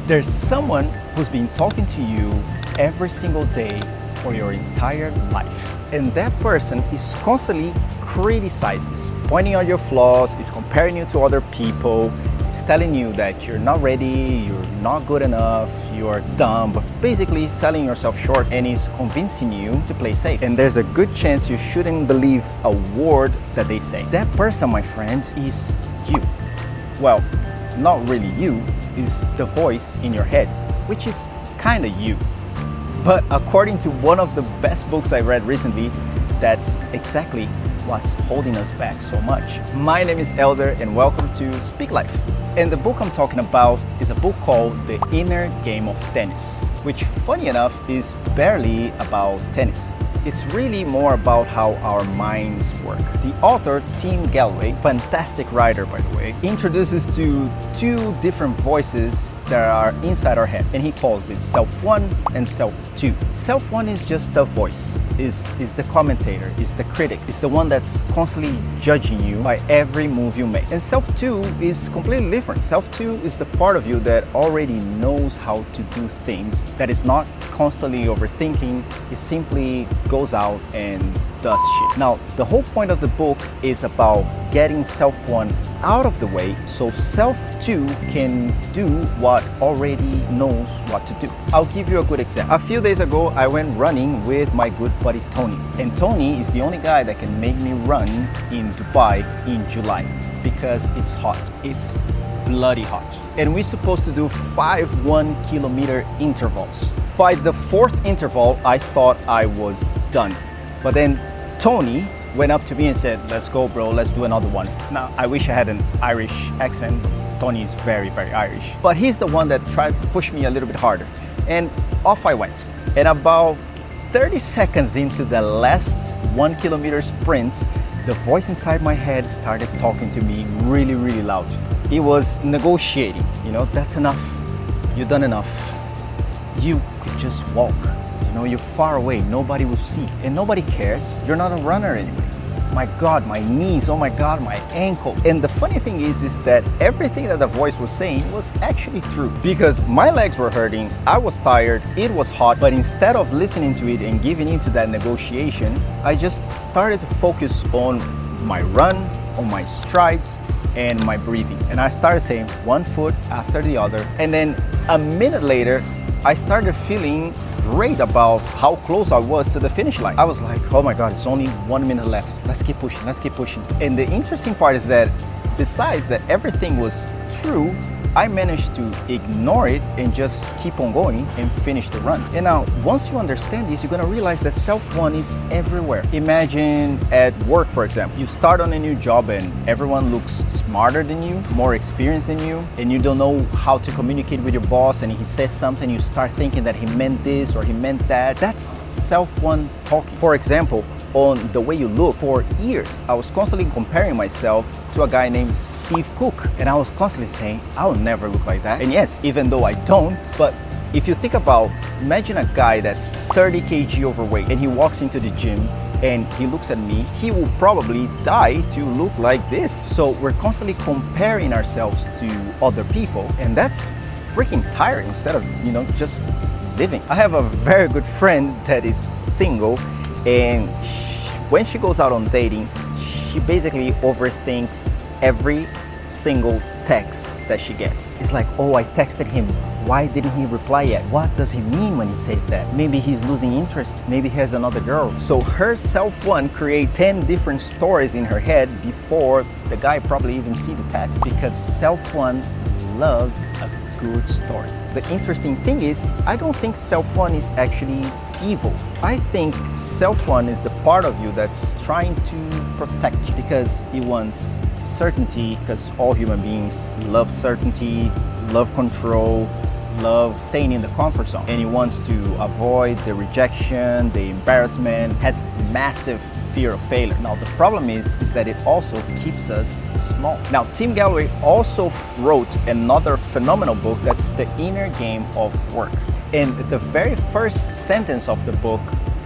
There's someone who's been talking to you every single day for your entire life. And that person is constantly criticizing, is pointing out your flaws, is comparing you to other people, is telling you that you're not ready, you're not good enough, you're dumb, basically selling yourself short, and is convincing you to play safe. And there's a good chance you shouldn't believe a word that they say. That person, my friend, is you. Well, not really you, is the voice in your head, which is kind of you. But according to one of the best books I read recently, that's exactly what's holding us back so much. My name is Elder and welcome to Speak Life. And the book I'm talking about is a book called The Inner Game of Tennis, which funny enough is barely about tennis. It's really more about how our minds work. The author, Tim Galloway, fantastic writer by the way, introduces to two different voices that are inside our head, and he calls it self 1 and self 2. Self 1 is just the voice, is the commentator, is the critic, is the one that's constantly judging you by every move you make. And self 2 is completely different. Self 2 is the part of you that already knows how to do things, that is not constantly overthinking, it simply goes out and does shit. Now, the whole point of the book is about getting self 1 out of the way so self 2 can do what already knows what to do. I'll give you a good example. A few days ago, I went running with my good buddy Tony. And Tony is the only guy that can make me run in Dubai in July because it's hot. It's bloody hot. And we're supposed to do 5 1-kilometer intervals. By the 4th interval, I thought I was done. But then Tony went up to me and said, "Let's go, bro, let's do another one." Now, I wish I had an Irish accent. Tony is very, very Irish. But he's the one that tried to push me a little bit harder. And off I went. And about 30 seconds into the last 1-kilometer sprint, the voice inside my head started talking to me really, really loud. It was negotiating, that's enough. You've done enough. You could just walk. You're far away, nobody will see, and nobody cares. You're not a runner anyway. My God, my knees, oh my God, my ankle. And the funny thing is that everything that the voice was saying was actually true, because my legs were hurting, I was tired, it was hot, but instead of listening to it and giving into that negotiation, I just started to focus on my run, on my strides, and my breathing. And I started saying one foot after the other, and then a minute later, I started feeling great about how close I was to the finish line. I was like, oh my God, it's only 1 minute left. Let's keep pushing, let's keep pushing. And the interesting part is that besides that everything was true, I managed to ignore it and just keep on going and finish the run. And now, once you understand this, you're gonna realize that self-1 is everywhere. Imagine at work, for example. You start on a new job and everyone looks smarter than you, more experienced than you, and you don't know how to communicate with your boss, and he says something, you start thinking that he meant this or he meant that. That's self-1 talking. For example, on the way you look, for years, I was constantly comparing myself to a guy named Steve Cook. And I was constantly saying, I'll never look like that. And yes, even though I don't, but if you think about, imagine a guy that's 30 kg overweight and he walks into the gym and he looks at me, he will probably die to look like this. So we're constantly comparing ourselves to other people, and that's freaking tiring instead of, just living. I have a very good friend that is single, and when she goes out on dating, she basically overthinks every single text that she gets. It's like, oh, I texted him. Why didn't he reply yet? What does he mean when he says that? Maybe he's losing interest. Maybe he has another girl. So her self-1 creates 10 different stories in her head before the guy probably even see the text, because self-1 loves a good story. The interesting thing is, I don't think self-1 is actually evil. I think self-1 is the part of you that's trying to protect you because it wants certainty, because all human beings love certainty, love control, love staying in the comfort zone, and it wants to avoid the rejection, the embarrassment, has massive fear of failure. Now the problem is that it also keeps us small. Now Tim Galloway also wrote another phenomenal book that's The Inner Game of Work. And the very first sentence of the book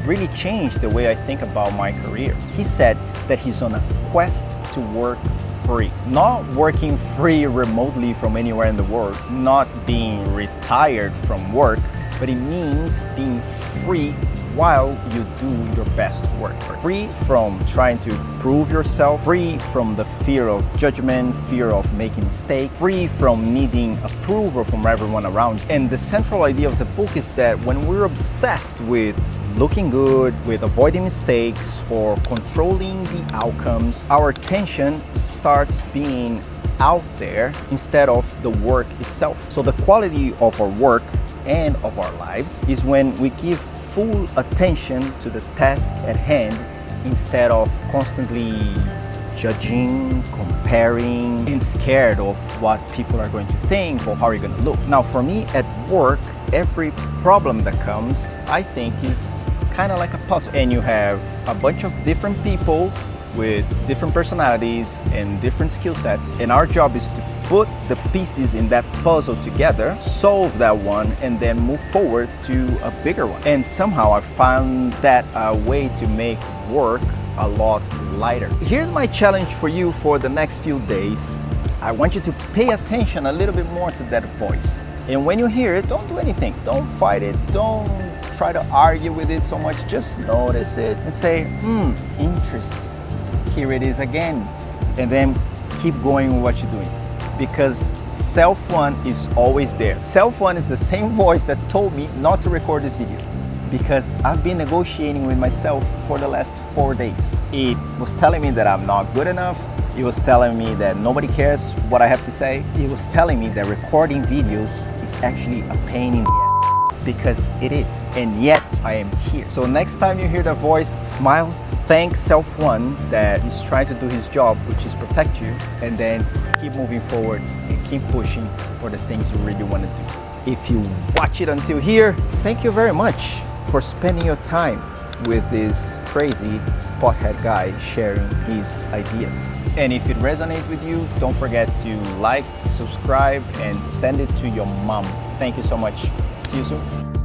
really changed the way I think about my career. He said that he's on a quest to work free. Not working free remotely from anywhere in the world, not being retired from work, but it means being free while you do your best work. Free from trying to prove yourself, free from the fear of judgment, fear of making mistakes, free from needing approval from everyone around. And the central idea of the book is that when we're obsessed with looking good, with avoiding mistakes or controlling the outcomes, our attention starts being out there instead of the work itself. So the quality of our work and of our lives is when we give full attention to the task at hand instead of constantly judging, comparing, and scared of what people are going to think or how you're going to look. Now, for me at work, every problem that comes, I think, is kind of like a puzzle. And you have a bunch of different people with different personalities and different skill sets. And our job is to put the pieces in that puzzle together, solve that one, and then move forward to a bigger one. And somehow I found that a way to make work a lot lighter. Here's my challenge for you for the next few days. I want you to pay attention a little bit more to that voice. And when you hear it, don't do anything. Don't fight it. Don't try to argue with it so much. Just notice it and say, interesting. Here it is again. And then keep going with what you're doing. Because self-one is always there. Self-one is the same voice that told me not to record this video. Because I've been negotiating with myself for the last 4 days. It was telling me that I'm not good enough. It was telling me that nobody cares what I have to say. It was telling me that recording videos is actually a pain in the ass. Because it is. And yet I am here. So next time you hear that voice, smile. Thank self-one that is trying to do his job, which is protect you. And then keep moving forward and keep pushing for the things you really want to do. If you watch it until here, thank you very much for spending your time with this crazy pothead guy sharing his ideas. And if it resonates with you, don't forget to like, subscribe, and send it to your mom. Thank you so much. See you soon.